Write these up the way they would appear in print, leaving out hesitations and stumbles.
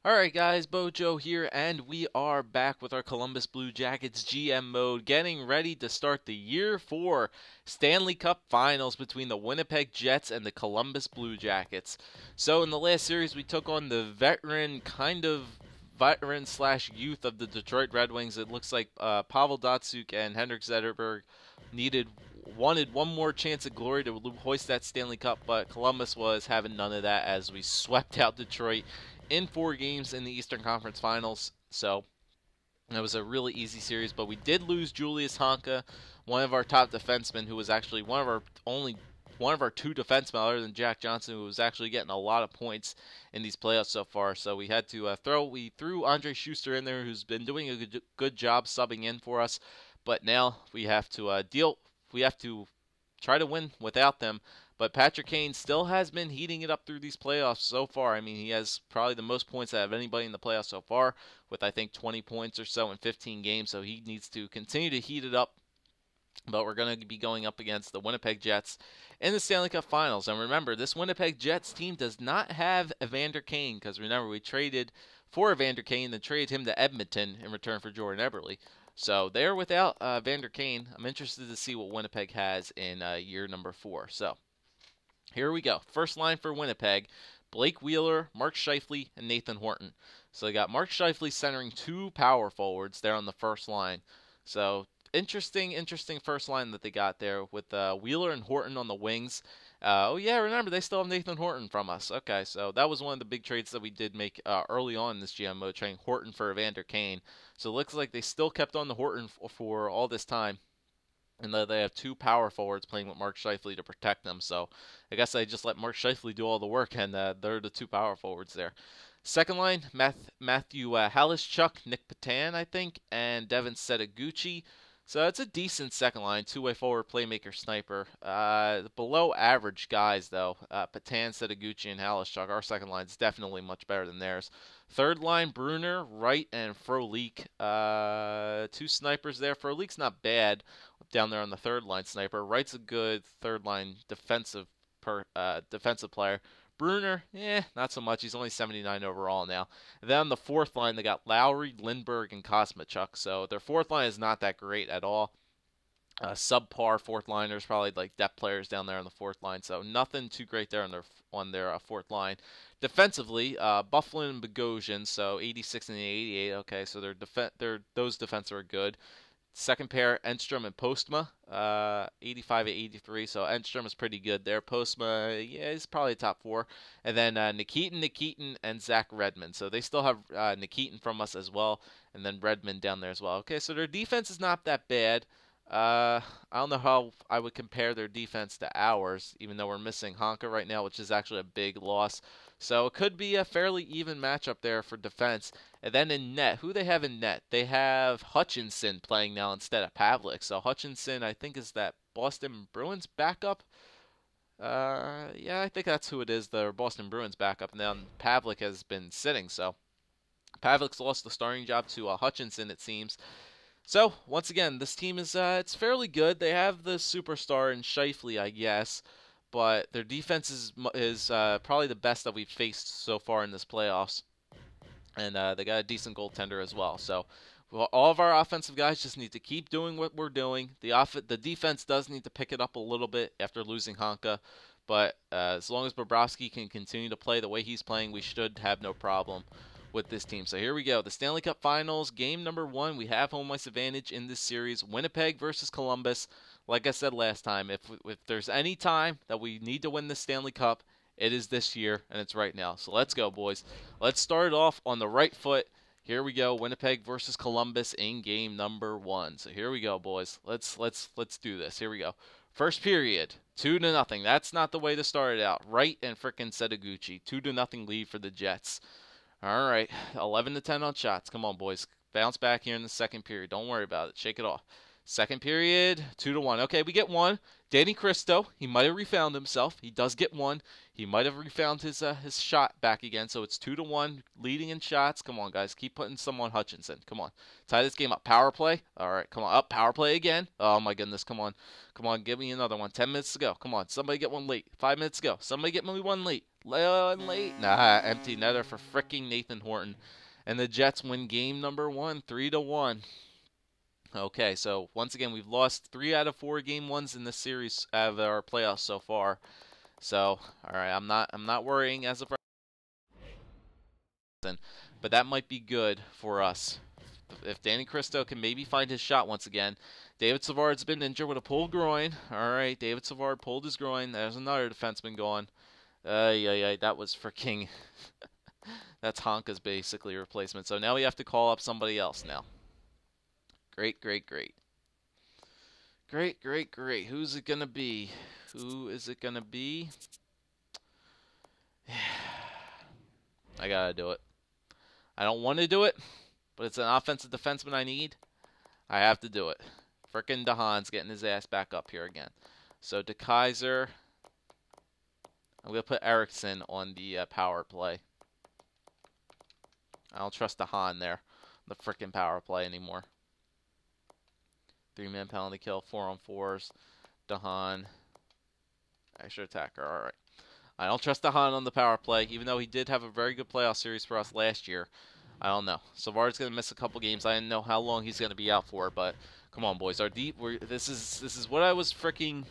Alright guys, BOJoeKO here, and we are back with our Columbus Blue Jackets GM mode, getting ready to start the Year 4 Stanley Cup Finals between the Winnipeg Jets and the Columbus Blue Jackets. So in the last series, we took on the veteran/youth of the Detroit Red Wings. It looks like Pavel Datsyuk and Henrik Zetterberg wanted one more chance at glory to hoist that Stanley Cup, but Columbus was having none of that as we swept out Detroit in 4 games in the Eastern Conference Finals. So it was a really easy series, but we did lose Julius Honka, one of our top defensemen, who was actually one of our 2 defensemen other than Jack Johnson, who was actually getting a lot of points in these playoffs so far. So we had to threw Andre Schuster in there, who's been doing a good job subbing in for us. But now we have to try to win without them. But Patrick Kane still has been heating it up through these playoffs so far. I mean, he has probably the most points out of anybody in the playoffs so far, with I think 20 points or so in 15 games. So he needs to continue to heat it up. But we're going to be going up against the Winnipeg Jets in the Stanley Cup Finals. And remember, this Winnipeg Jets team does not have Evander Kane, because remember, we traded for Evander Kane, then traded him to Edmonton in return for Jordan Eberle. So they're without Evander Kane. I'm interested to see what Winnipeg has in year number 4. So here we go. First line for Winnipeg: Blake Wheeler, Mark Scheifele, and Nathan Horton. So they got Mark Scheifele centering 2 power forwards there on the first line. So interesting first line that they got there with Wheeler and Horton on the wings. Oh yeah, remember, they still have Nathan Horton from us. Okay, so that was one of the big trades that we did make early on in this GM mode, trading Horton for Evander Kane. So it looks like they still kept on the Horton for all this time. And they have 2 power forwards playing with Mark Scheifele to protect them. So I guess I just let Mark Scheifele do all the work, and they're the 2 power forwards there. Second line: Matthew Halishchuk, Nick Patan, I think, and Devin Setaguchi. So it's a decent second line, 2-way forward, playmaker, sniper. Below average guys, though. Patan, Setaguchi, and Halishchuk. Our second line is definitely much better than theirs. Third line: Bruner, Wright, and Frolik. 2 snipers there. Frolik's not bad down there on the third line sniper. Wright's a good third line defensive player. Bruner, not so much. He's only 79 overall now. And then on the fourth line, they got Lowry, Lindbergh, and Kosmachuk. So their fourth line is not that great at all. Subpar fourth liners, probably like depth players down there on the fourth line. So nothing too great there on their fourth line. Defensively, Bufflin and Bogosian, so 86 and 88. Okay, so those defenses are good. Second pair: Enstrom and Postma, 85 and 83. So Enstrom is pretty good there. Postma, he's probably top 4. And then Nikitin, and Zach Redmond. So they still have Nikitin from us as well, and then Redmond down there as well. Okay, so their defense is not that bad. I don't know how I would compare their defense to ours, even though we're missing Honka right now, which is actually a big loss. So it could be a fairly even matchup there for defense. And then in net, who they have in net? They have Hutchinson playing now instead of Pavlik. So Hutchinson, I think, is that Boston Bruins backup. Yeah, I think that's who it is, the Boston Bruins backup. And then Pavlik has been sitting, so Pavlik's lost the starting job to Hutchinson, it seems. So once again, this team is it's fairly good. They have the superstar in Scheifele, I guess, but their defense is probably the best that we've faced so far in this playoffs. And they got a decent goaltender as well. So all of our offensive guys just need to keep doing what we're doing. The defense does need to pick it up a little bit after losing Honka. But as long as Bobrovsky can continue to play the way he's playing, we should have no problem with this team. So here we go. The Stanley Cup Finals, game number 1. We have home ice advantage in this series. Winnipeg versus Columbus. Like I said last time, if there's any time that we need to win the Stanley Cup, it is this year, and it's right now. So let's go, boys. Let's start off on the right foot. Here we go. Winnipeg versus Columbus in game number 1. So here we go, boys. Let's do this. Here we go. First period, 2-0. That's not the way to start it out. Wright and frickin' Setaguchi. 2-0 lead for the Jets. All right, 11-10 on shots. Come on, boys. Bounce back here in the second period. Don't worry about it. Shake it off. Second period, 2-1. Okay, we get 1. Danny Cristo, he might have refound himself. He does get 1. He might have refound his shot back again. So it's 2-1, leading in shots. Come on, guys. Keep putting some on Hutchinson. Come on. Tie this game up. Power play. All right, come on. Up, power play again. Oh, my goodness. Come on. Come on, give me another one. 10 minutes to go. Come on. Somebody get one late. 5 minutes to go. Somebody get me one late. Late. Nah, empty netter for fricking Nathan Horton. And the Jets win game number 1, 3-1. Okay, so once again, we've lost 3 out of 4 game ones in this series out of our playoffs so far. So, all right, I'm not worrying as of right now, but that might be good for us. If Danny Cristo can maybe find his shot once again. David Savard's been injured with a pulled groin. All right, David Savard pulled his groin. There's another defenseman gone. Yeah, that was freaking. That's Honka's basically replacement. So now we have to call up somebody else now. Great. Who's it gonna be? Who is it gonna be? I gotta do it. I don't want to do it, but it's an offensive defenseman I need. I have to do it. Frickin' DeHaan's getting his ass back up here again. So DeKaiser. I'm gonna put Erickson on the power play. I don't trust DeHaan there, the frickin' power play anymore. 3-man penalty kill, 4-on-4s. DeHaan. Extra attacker. All right. I don't trust DeHaan on the power play, even though he did have a very good playoff series for us last year. I don't know. Savard's gonna miss a couple games. I didn't know how long he's gonna be out for, but come on, boys. Our deep. This is what I was freaking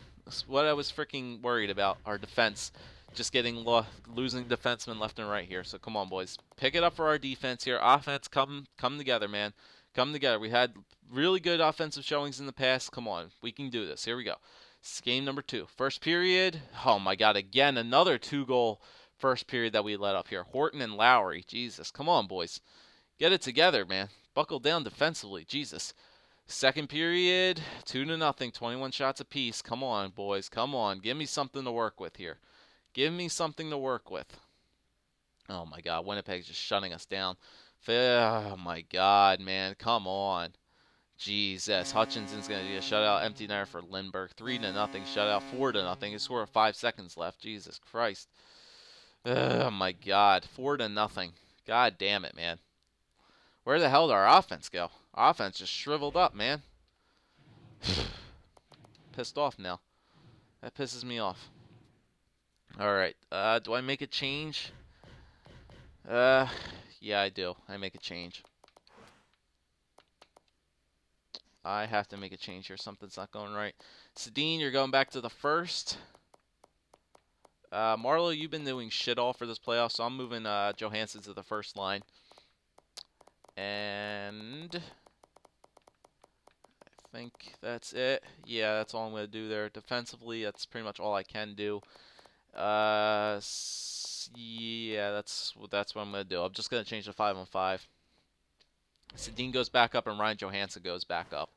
worried about. Our defense, just getting losing defensemen left and right here. So come on, boys. Pick it up for our defense here. Offense, come together, man. Come together. We had really good offensive showings in the past. Come on, we can do this. Here we go. It's game number 2. First period. Oh my God! Again, another 2-goal first period that we let up here. Horton and Lowry. Jesus, come on, boys. Get it together, man. Buckle down defensively. Jesus. Second period, 2-0, 21 shots apiece. Come on, boys. Come on. Give me something to work with here. Give me something to work with. Oh, my God. Winnipeg's just shutting us down. Oh, my God, man. Come on. Jesus. Hutchinson's going to get a shutout. Empty netter for Lindbergh. 3-0 shutout. 4-0. He scored 5 seconds left. Jesus Christ. Oh, my God. 4-0. God damn it, man. Where the hell did our offense go? Our offense just shriveled up, man. Pissed off now. That pisses me off. All right. Do I make a change? Yeah, I do. I make a change. I have to make a change here. Something's not going right. Sedin, you're going back to the first. Marlowe, you've been doing shit all for this playoff, so I'm moving Johansson to the first line. And I think that's it. Yeah, that's all I'm going to do there. Defensively, that's pretty much all I can do. Yeah, that's what I'm going to do. I'm just going to change the 5-on-5. Sedin goes back up and Ryan Johansson goes back up.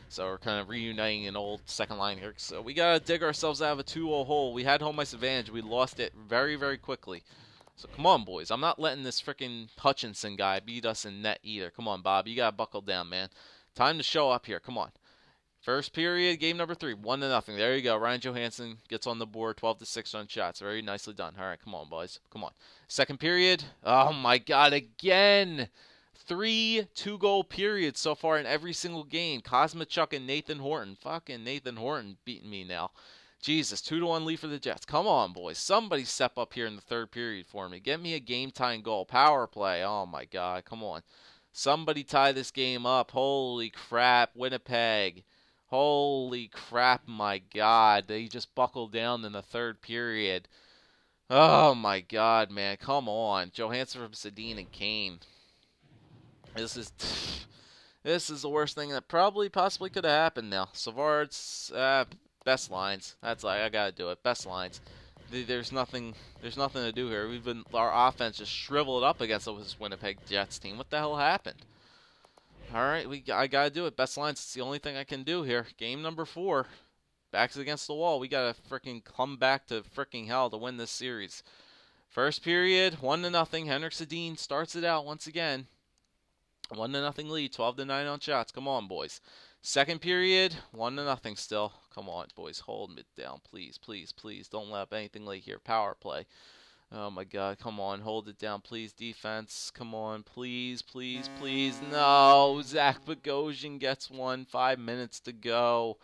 So we're kind of reuniting an old second line here. So we got to dig ourselves out of a 2-0 hole. We had home ice advantage. We lost it very, very quickly. So come on, boys. I'm not letting this freaking Hutchinson guy beat us in net either. Come on, Bob. You got to buckle down, man. Time to show up here. Come on. First period, game number 3, 1-0. There you go. Ryan Johansson gets on the board, 12-6 on shots. Very nicely done. All right, come on, boys. Come on. Second period. Oh, my God. Again. 3 2-goal periods so far in every single game. Kosmachuk and Nathan Horton. Fucking Nathan Horton beating me now. Jesus, 2-1 lead for the Jets. Come on, boys. Somebody step up here in the third period for me. Get me a game-tying goal. Power play. Oh, my God. Come on. Somebody tie this game up. Holy crap, Winnipeg. Holy crap, my God. They just buckled down in the third period. Oh, my God, man. Come on. Johansson from Sedin and Kane. This is the worst thing that possibly could have happened now. Savard's best lines. That's I gotta do it. Best lines. There's nothing to do here. Our offense just shriveled up against this Winnipeg Jets team. What the hell happened? All right, I gotta do it. Best lines. It's the only thing I can do here. Game number 4. Backs against the wall. We gotta freaking come back to freaking hell to win this series. First period, 1-0. Henrik Sedin starts it out once again. 1-0 lead, 12-9 on shots. Come on, boys. Second period, 1-0 still. Come on, boys. Hold it down, please, please, please. Don't let up anything late here. Power play. Oh, my God. Come on. Hold it down, please. Defense. Come on. Please, please, please. No. Zach Bogosian gets one. 5 minutes to go.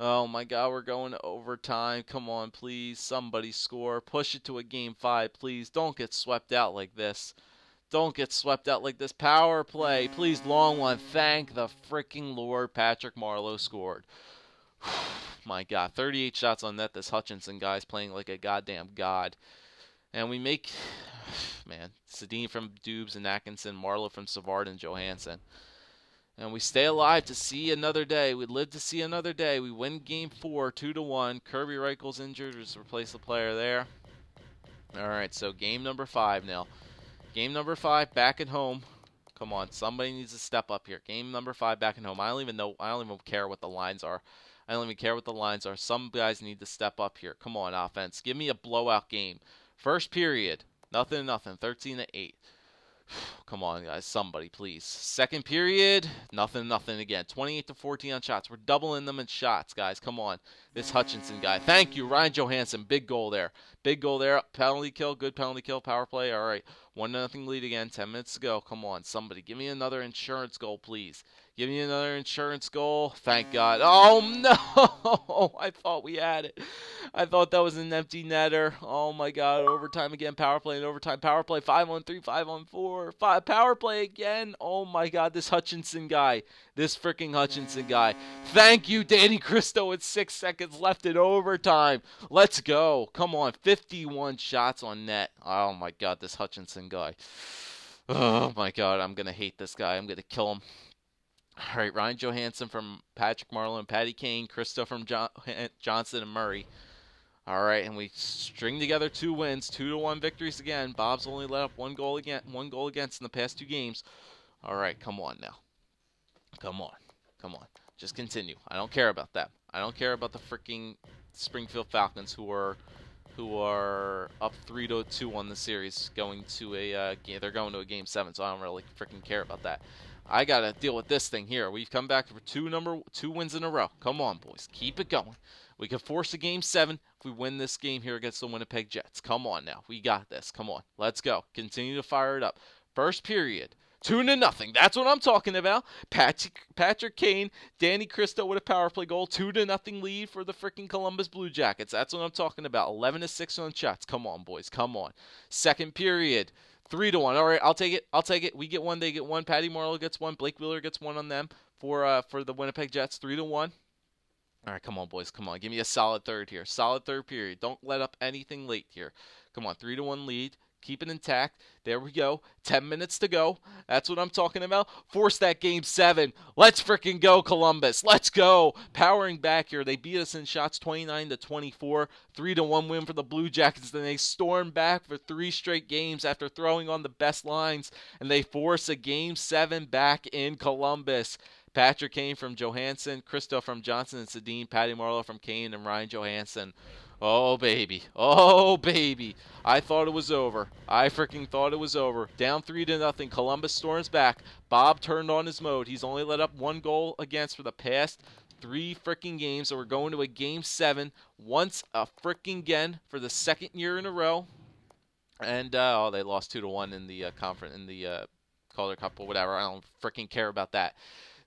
Oh my God, we're going to overtime. Come on, please. Somebody score. Push it to a game 5, please. Don't get swept out like this. Don't get swept out like this. Power play. Please, long one. Thank the freaking Lord. Patrick Marleau scored. My God, 38 shots on net. This Hutchinson guy's playing like a goddamn god. And we make, man, Sedin from Dubes and Atkinson, Marleau from Savard and Johansson. And we stay alive to see another day. We live to see another day. We win game 4, 2-1. Kirby Reichel's injured. Just replace the player there. All right, so game number 5 now. Game number 5, back at home. Come on, somebody needs to step up here. Game number 5, back at home. I don't even care what the lines are. I don't even care what the lines are. Some guys need to step up here. Come on, offense. Give me a blowout game. First period, nothing, 13-8. Come on, guys. Somebody, please. Second period, nothing again. 28-14 on shots. We're doubling them in shots, guys. Come on. This Hutchinson guy. Thank you, Ryan Johansson. Big goal there. Big goal there. Penalty kill. Good penalty kill. Power play. All right. 1-0 lead again. 10 minutes to go. Come on, somebody. Give me another insurance goal, please. Give me another insurance goal. Thank God. Oh, no. I thought we had it. I thought that was an empty netter. Oh, my God. Overtime again. Power play and overtime. Power play. 5-on-3, 5-on-4. Power play again. Oh, my God. This Hutchinson guy. This freaking Hutchinson guy. Thank you, Danny Cristo, with 6 seconds left in overtime. Let's go. Come on. 51 shots on net. Oh, my God. This Hutchinson guy. Oh, my God. I'm going to hate this guy. I'm going to kill him. All right, Ryan Johansson from Patrick Marleau and Patty Kane, Cristo from Johnson and Murray. All right, and we string together 2 wins, 2-1 victories again. Bob's only let up one goal against in the past 2 games. All right, come on now. Come on. Just continue. I don't care about that. I don't care about the freaking Springfield Falcons who are up 3-2 on the series, going to a they're going to a game 7, so I don't really freaking care about that. I gotta deal with this thing here. We've come back for 2 wins in a row. Come on, boys, keep it going. We can force a game 7 if we win this game here against the Winnipeg Jets. Come on now, we got this. Come on, let's go. Continue to fire it up. First period, 2-0. That's what I'm talking about. Patrick Kane, Danny Cristo with a power play goal. 2-0 lead for the freaking Columbus Blue Jackets. That's what I'm talking about. 11-6 on shots. Come on, boys. Come on. Second period, 3-1. All right, I'll take it. We get 1, they get 1. Patty Marleau gets 1. Blake Wheeler gets 1 on them for the Winnipeg Jets. 3-1. All right, come on, boys. Come on. Give me a solid third here. Solid third period. Don't let up anything late here. Come on, 3-1 lead. Keep it intact. There we go. 10 minutes to go. That's what I'm talking about. Force that game 7. Let's freaking go, Columbus. Let's go. Powering back here. They beat us in shots 29-24. 3-1 win for the Blue Jackets. Then they storm back for 3 straight games after throwing on the best lines. And they force a game 7 back in Columbus. Patrick Kane from Johansson, Cristo from Johnson and Sedin, Patty Marleau from Kane, and Ryan Johansson. Oh, baby. Oh, baby. I thought it was over. I freaking thought it was over. Down 3-0. Columbus storms back. Bob turned on his mode. He's only let up 1 goal against for the past 3 freaking games. So we're going to a game 7 once a freaking again for the 2nd year in a row. And, they lost 2-1 in the conference, in the Calder Cup or whatever. I don't freaking care about that.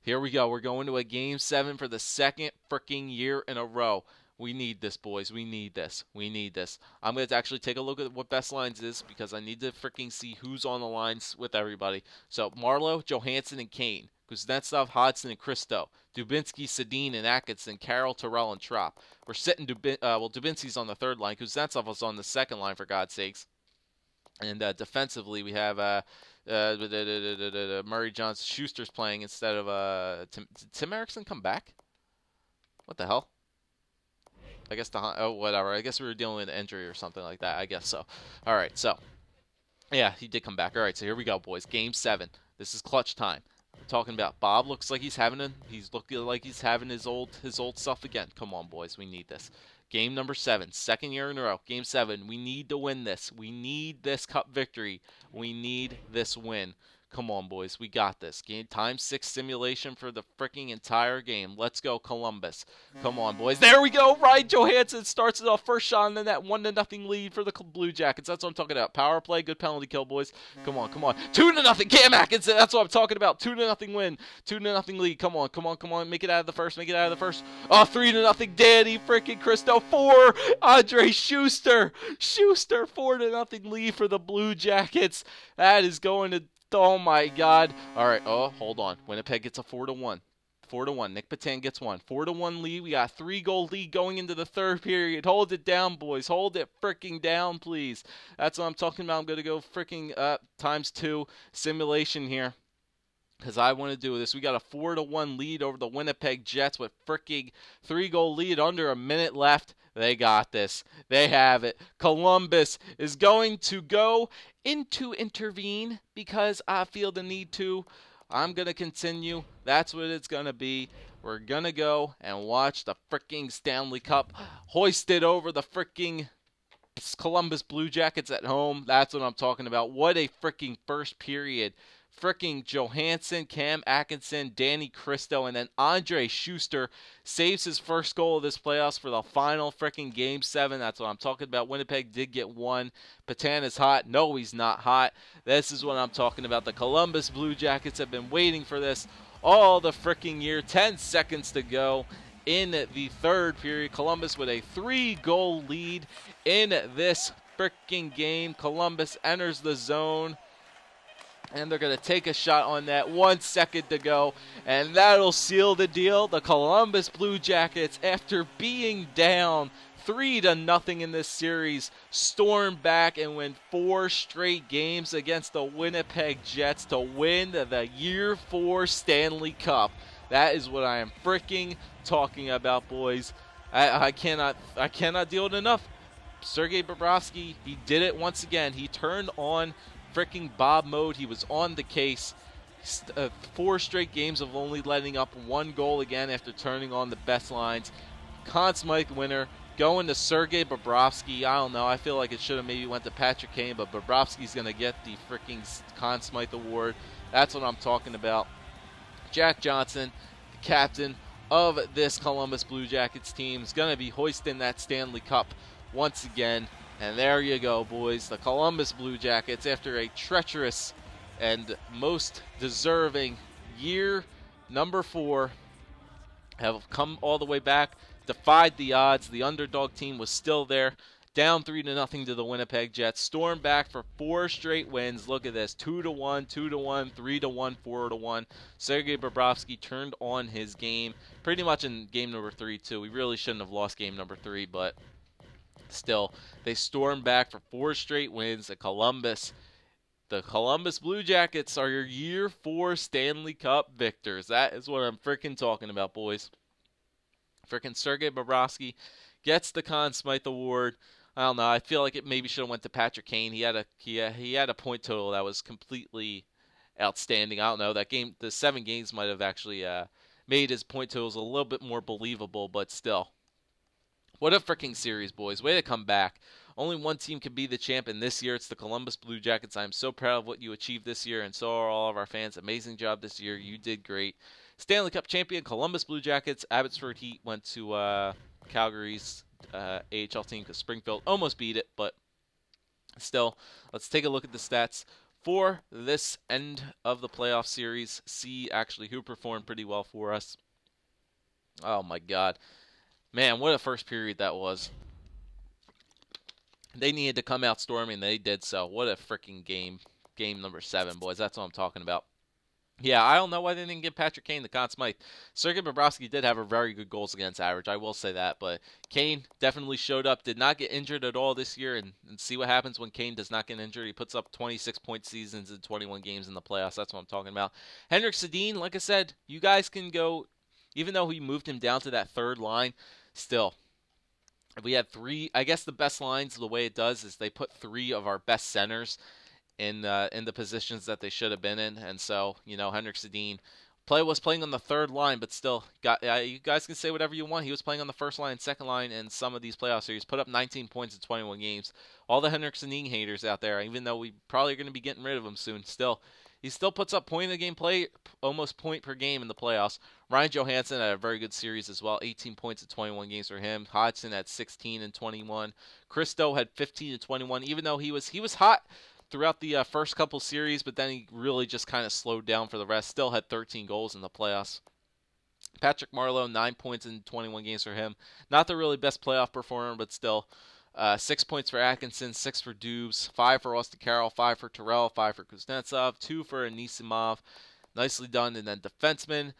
Here we go. We're going to a game 7 for the 2nd freaking year in a row. We need this, boys. We need this. I'm going to actually take a look at what best lines is because I need to freaking see who's on the lines with everybody. So, Marleau, Johansson, and Kane. Kuznetsov, Hodgson, and Cristo. Dubinsky, Sedin, and Atkinson. Carroll, Terrell, and Trop. We're sitting Dubinsky's on the 3rd line. Kuznetsov was on the 2nd line, for God's sakes. And defensively, we have Murray Johnson. Schuster's playing instead of Did Tim Erickson come back? What the hell? I guess whatever. I guess we were dealing with an injury or something like that. I guess so. All right, so yeah, he did come back. All right, so here we go, boys. Game 7. This is clutch time. We're talking about Bob looks like he's looking like he's having his old stuff again. Come on, boys. We need this. Game number 7, 2nd year in a row. Game 7. We need to win this. We need this cup victory. We need this win. Come on, boys. We got this. Game time 6 simulation for the freaking entire game. Let's go, Columbus. Come on, boys. There we go. Ryan Johansson starts it off, first shot, and then that 1-0 lead for the Blue Jackets. That's what I'm talking about. Power play, good penalty kill, boys. Come on, come on. 2-0. Cam Atkinson. That's what I'm talking about. 2-0 win. 2-0 lead. Come on, come on, come on. Make it out of the first. Make it out of the first. Oh, 3-0. Danny freaking Cristo. 4. Andre Schuster. 4-0 lead for the Blue Jackets. That is going to... Oh my God. All right. Oh, hold on. Winnipeg gets a 4-1. 4-1. Nick Patan gets one. 4-1 lead. We got 3-goal lead going into the third period. Hold it down, boys. Hold it freaking down, please. That's what I'm talking about. I'm going to go freaking ×2 simulation here, because I want to do this. We got a 4-1 lead over the Winnipeg Jets with freaking 3-goal lead under a minute left. They got this. They have it. Columbus is going to go into intervene because I feel the need to. I'm going to continue. That's what it's going to be. We're going to go and watch the freaking Stanley Cup hoisted over the freaking Columbus Blue Jackets at home. That's what I'm talking about. What a freaking first period. Freaking Johansson, Cam Atkinson, Danny Cristo, and then Andre Schuster saves his first goal of this playoffs for the final freaking Game 7. That's what I'm talking about. Winnipeg did get one. Patan is hot. No, he's not hot. This is what I'm talking about. The Columbus Blue Jackets have been waiting for this all the freaking year. 10 seconds to go in the third period. Columbus with a 3-goal lead in this freaking game. Columbus enters the zone, and they're going to take a shot on that. 1 second to go, and that'll seal the deal. The Columbus Blue Jackets, after being down 3-0 in this series, storm back and win 4 straight games against the Winnipeg Jets to win the Year 4 Stanley Cup. That is what I am freaking talking about, boys. I cannot deal with it enough. Sergei Bobrovsky, he did it once again. He turned on freaking Bob mode. He was on the case. 4 straight games of only letting up 1 goal again after turning on the best lines. Conn Smythe winner going to Sergei Bobrovsky. I don't know. I feel like it should have maybe went to Patrick Kane, but Bobrovsky's going to get the freaking Conn Smythe award. That's what I'm talking about. Jack Johnson, the captain of this Columbus Blue Jackets team, is going to be hoisting that Stanley Cup once again. And there you go, boys. The Columbus Blue Jackets, after a treacherous and most deserving year number 4, have come all the way back, defied the odds. The underdog team was still there, down 3-0 to the Winnipeg Jets, stormed back for 4 straight wins. Look at this, 2-1, 2-1, 3-1, 4-1. Sergei Bobrovsky turned on his game pretty much in game number 3 too. We really shouldn't have lost game number 3, but still, they stormed back for 4 straight wins at Columbus. The Columbus Blue Jackets are your Year 4 Stanley Cup victors. That is what I'm freaking talking about, boys. Freaking Sergei Bobrovsky gets the Conn Smythe Award. I don't know. I feel like it maybe should have went to Patrick Kane. He had a point total that was completely outstanding. I don't know. That game, the 7 games might have actually made his point totals a little bit more believable, but still. What a freaking series, boys. Way to come back. Only one team can be the champion this year. It's the Columbus Blue Jackets. I'm so proud of what you achieved this year, and so are all of our fans. Amazing job this year. You did great. Stanley Cup champion, Columbus Blue Jackets. Abbotsford Heat went to Calgary's AHL team because Springfield almost beat it, but still, let's take a look at the stats for this end of the playoff series. See actually who performed pretty well for us. Oh my God. Man, what a first period that was. They needed to come out storming, and they did so. What a freaking game. Game number 7, boys. That's what I'm talking about. Yeah, I don't know why they didn't give Patrick Kane the Conn Smythe. Sergei Bobrovsky did have a very good goals against average. I will say that. But Kane definitely showed up. Did not get injured at all this year. And see what happens when Kane does not get injured. He puts up 26-point seasons in 21 games in the playoffs. That's what I'm talking about. Henrik Sedin, like I said, you guys can go, even though we moved him down to that 3rd line, still, we had 3. I guess the best lines, the way it does is they put 3 of our best centers in the positions that they should have been in, and so Henrik Sedin was playing on the 3rd line, but still you guys can say whatever you want. He was playing on the 1st line, 2nd line in some of these playoff series. Put up 19 points in 21 games. All the Henrik Sedin haters out there, even though we probably are going to be getting rid of him soon, still he still puts up point a game play, almost point per game in the playoffs. Ryan Johansson had a very good series as well, 18 points in 21 games for him. Hodgson had 16 and 21. Christo had 15 and 21. Even though he was hot throughout the first couple series, but then he really just kind of slowed down for the rest. Still had 13 goals in the playoffs. Patrick Marleau, 9 points in 21 games for him. Not the really best playoff performer, but still. 6 points for Atkinson, 6 for Dubes, 5 for Austin Carroll, 5 for Terrell, 5 for Kuznetsov, 2 for Anisimov. Nicely done. And then defenseman,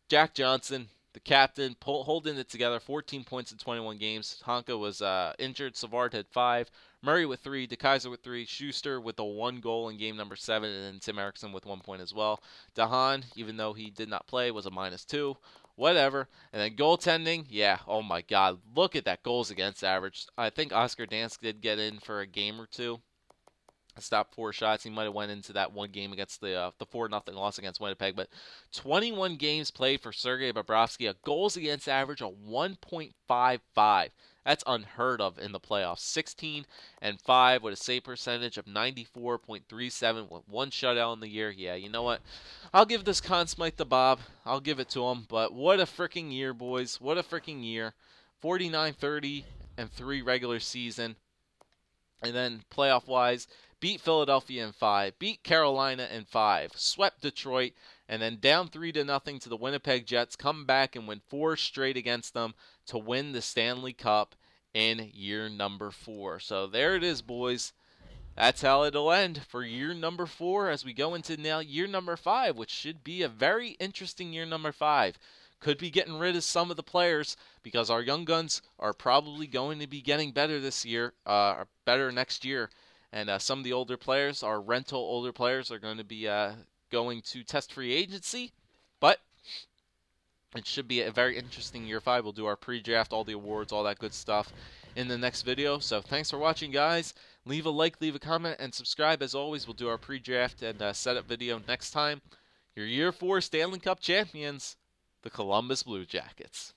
Jack Johnson, the captain, holding it together, 14 points in 21 games. Honka was injured. Savard had 5. Murray with 3. DeKaiser with 3. Schuster with a 1 goal in game number 7. And then Tim Erickson with 1 point as well. Dahan, even though he did not play, was a -2. Whatever. And then goaltending, yeah, oh my God. Look at that goals against average. I think Oscar Dansk did get in for a game or two. Stopped 4 shots. He might have went into that one game against the 4-0 loss against Winnipeg. But 21 games played for Sergei Bobrovsky. A goals against average of 1.55. That's unheard of in the playoffs. 16 and 5 with a save percentage of 94.37 with 1 shutout in the year. Yeah, you know what? I'll give this Conn Smythe to Bob. I'll give it to him. But what a freaking year, boys. What a freaking year. 49-30 and 3 regular season. And then playoff-wise, beat Philadelphia in 5, beat Carolina in 5, swept Detroit, and then down 3-0 to the Winnipeg Jets, come back and win 4 straight against them to win the Stanley Cup in year number 4. So there it is, boys. That's how it'll end for year number 4 as we go into now year number 5, which should be a very interesting year number 5. Could be getting rid of some of the players because our young guns are probably going to be getting better this year, better next year. And some of the older players, our rental older players, are going to be going to test free agency. But it should be a very interesting year 5. We'll do our pre-draft, all the awards, all that good stuff in the next video. So thanks for watching, guys. Leave a like, leave a comment, and subscribe. As always, we'll do our pre-draft and setup video next time. Your year 4 Stanley Cup champions, the Columbus Blue Jackets.